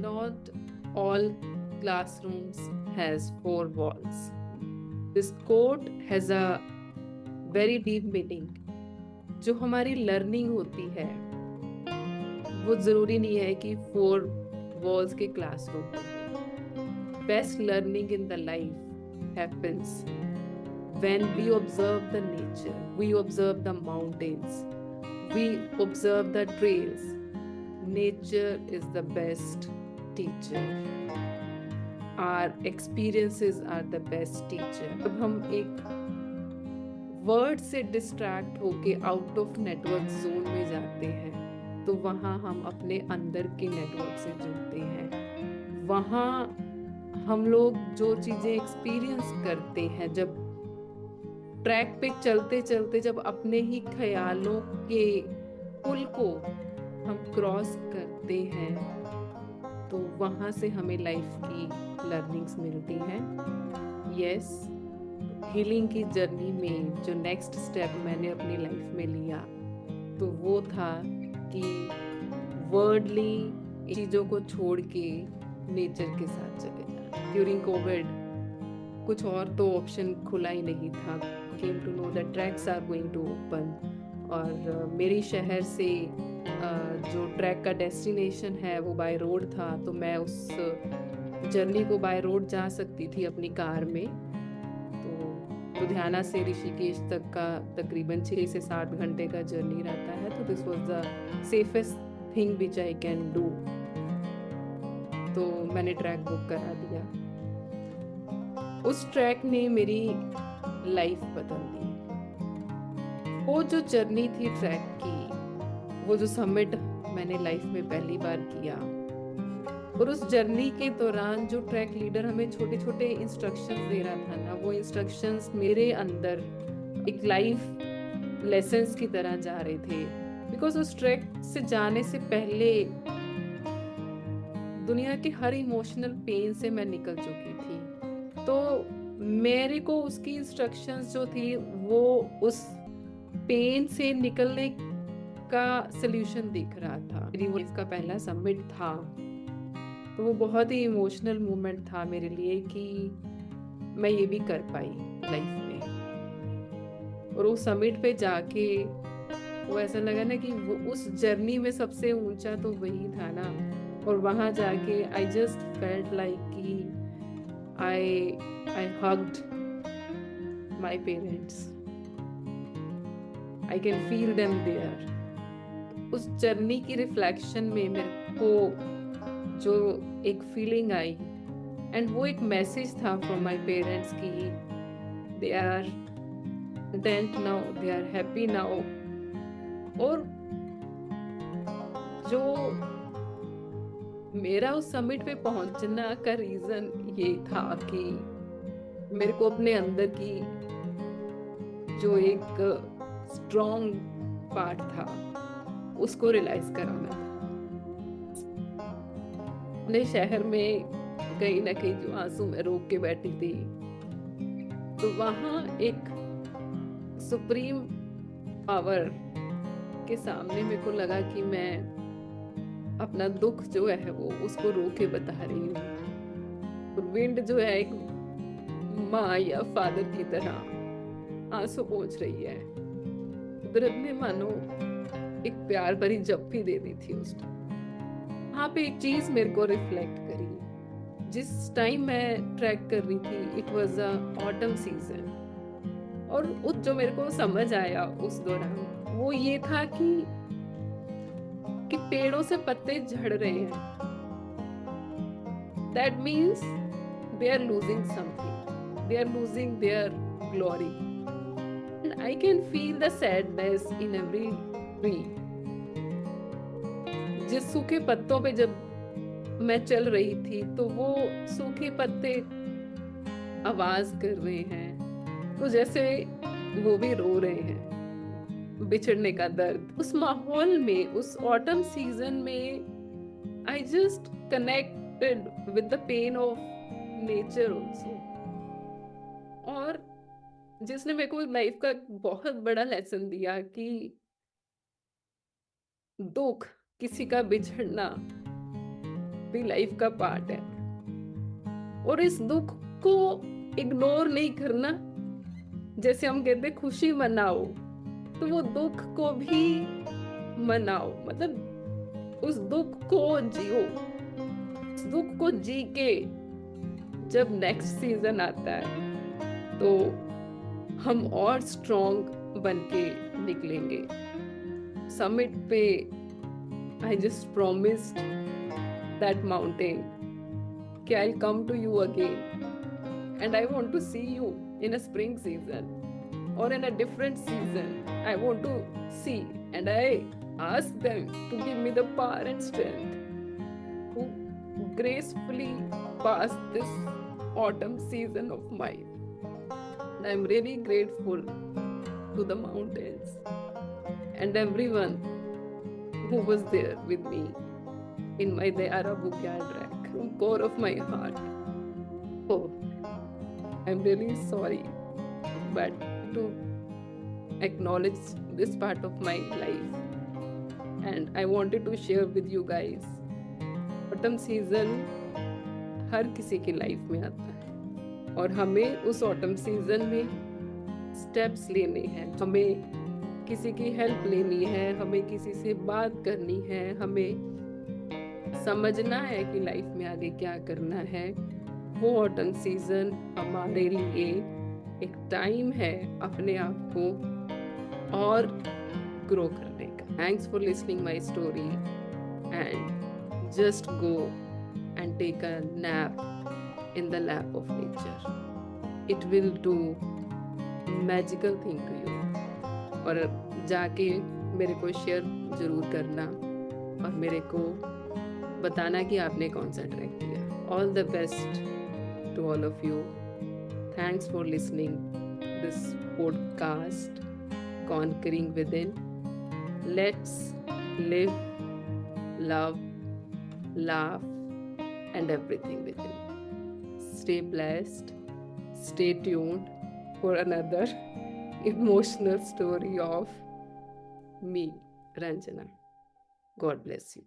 Not all classrooms has four walls. This quote has a very deep meaning. जो हमारी learning होती है वो जरूरी नहीं है कि फोर वॉल्स के classroom. Best learning in the life happens when we observe the nature, we observe the mountains, we observe the trails. Nature is the best teacher. Our experiences are the best teacher. जब हम एक word से distract होके out of network zone में जाते हैं तो वहाँ हम अपने अंदर के नेटवर्क से जुड़ते हैं। वहाँ हम लोग जो चीज़ें एक्सपीरियंस करते हैं, जब ट्रैक पे चलते चलते जब अपने ही ख्यालों के पुल को हम क्रॉस करते हैं तो वहाँ से हमें लाइफ की लर्निंग्स मिलती हैं। यस, हीलिंग की जर्नी में जो नेक्स्ट स्टेप मैंने अपनी लाइफ में लिया तो वो था कि वर्ल्डली चीज़ों को छोड़ के नेचर के साथ चले जाना। ड्यूरिंग कोविड कुछ और तो ऑप्शन खुला ही नहीं था। Came to know that tracks are going to open और मेरी शहर से जो ट्रैक का डेस्टिनेशन है वो बाय रोड था, तो मैं उस जर्नी को बाय रोड जा सकती थी अपनी कार में। तो लुधियाना से ऋषिकेश तक का तकरीबन 6 से 7 घंटे का जर्नी रहता है, तो this was the safest thing which I can do. तो मैंने ट्रैक बुक करा दिया। उस ट्रैक ने मेरी लाइफ बदल दी। वो जो जर्नी थी ट्रैक की, वो जो समिट मैंने लाइफ में पहली बार किया, और उस जर्नी के दौरान जो ट्रैक लीडर हमें छोटे छोटे इंस्ट्रक्शंस दे रहा था ना, वो इंस्ट्रक्शंस मेरे अंदर एक लाइफ लेसन्स की तरह जा रहे थे। बिकॉज उस ट्रैक से जाने से पहले दुनिया के हर इमोशनल पेन से मैं निकल चुकी थी, तो मेरे को उसकी इंस्ट्रक्शंस जो थी वो उस पेन से निकलने का सल्यूशन दिख रहा था। मेरी वो इसका पहला समिट था, तो वो बहुत ही इमोशनल मोमेंट था मेरे लिए कि मैं ये भी कर पाई लाइफ में। और वो समिट पे जाके वो ऐसा लगा ना कि वो उस जर्नी में सबसे ऊंचा तो वही था ना। और वहाँ जाके आई जस्ट फेल्ट लाइक कि I hugged my parents. I can feel them there. उस जर्नी की रिफ्लेक्शन में मेरे को जो एक फीलिंग आई, एंड वो एक मैसेज था फ्रॉम माय पेरेंट्स कि they are content now, they are happy now. और जो मेरा उस समिट पे पहुंचना का रीजन ये था कि मेरे को अपने अंदर की जो एक स्ट्रॉन्ग पार्ट था उसको रियलाइज कराना था। अपने शहर में कहीं ना कहीं जो आंसू में रोक के बैठी थी, तो वहां एक सुप्रीम पावर के सामने मेरे को लगा कि मैं अपना दुख जो है वो उसको रो के बता रही हूँ। और विंड जो है एक माँ या फादर की तरह आंसू पोंछ रही है। कुदरत ने मानो एक प्यार भरी जप्पी दे दी थी उस टाइम। वहाँ पे एक चीज मेरे को रिफ्लेक्ट करी। जिस टाइम मैं ट्रैक कर रही थी, it was a autumn season, और जो मेरे को समझ आया उस दौरान वो ये था कि पेड़ों से पत्ते झड़ रहे हैं। That means they are losing something. They are losing their glory. And I can feel the sadness in every tree. जिस सूखे पत्तों पे जब मैं चल रही थी तो वो सूखे पत्ते आवाज कर रहे हैं, तो जैसे वो भी रो रहे हैं बिछड़ने का दर्द। उस माहौल में, उस ऑटम सीजन में, I just connected with the pain of nature also. और जिसने मेरे को लाइफ का बहुत बड़ा लेसन दिया कि दुख, किसी का बिछड़ना भी लाइफ का पार्ट है, और इस दुख को इग्नोर नहीं करना। जैसे हम कहते खुशी मनाओ, तो वो दुख को भी मनाओ, मतलब उस दुख को जियो। उस दुख को जी के जब नेक्स्ट सीजन आता है तो हम और स्ट्रॉन्ग बन के निकलेंगे। समिट पे I just promised that mountain कि I come to you again and I want to see you in a spring season or in a different season. I want to see, and I ask them to give me the power and strength to gracefully pass this autumn season of mine. And I'm really grateful to the mountains and everyone who was there with me in my Dayara Bukyal track from core of my heart. Oh, I'm really sorry, but to acknowledge this part of my life, and I wanted to share with you guys. Autumn season हर किसी की life में आता है, और हमें उस autumn season में steps लेने हैं, हमें किसी की हेल्प लेनी है, हमें किसी से बात करनी है, हमें समझना है कि लाइफ में आगे क्या करना है। वो ऑटम सीजन हमारे लिए एक टाइम है अपने आप को और ग्रो करने का। Thanks for listening my story, and just go and take a nap in the lap of nature. It will do magical thing to you. और जाके मेरे को शेयर जरूर करना और मेरे को बताना कि आपने कौन सा ट्रैक किया। All the best to all of you. Thanks for listening this podcast, Conquering Within. Let's live, love, laugh, and everything within. Stay blessed. Stay tuned for another emotional story of me, Ranjana. God bless you.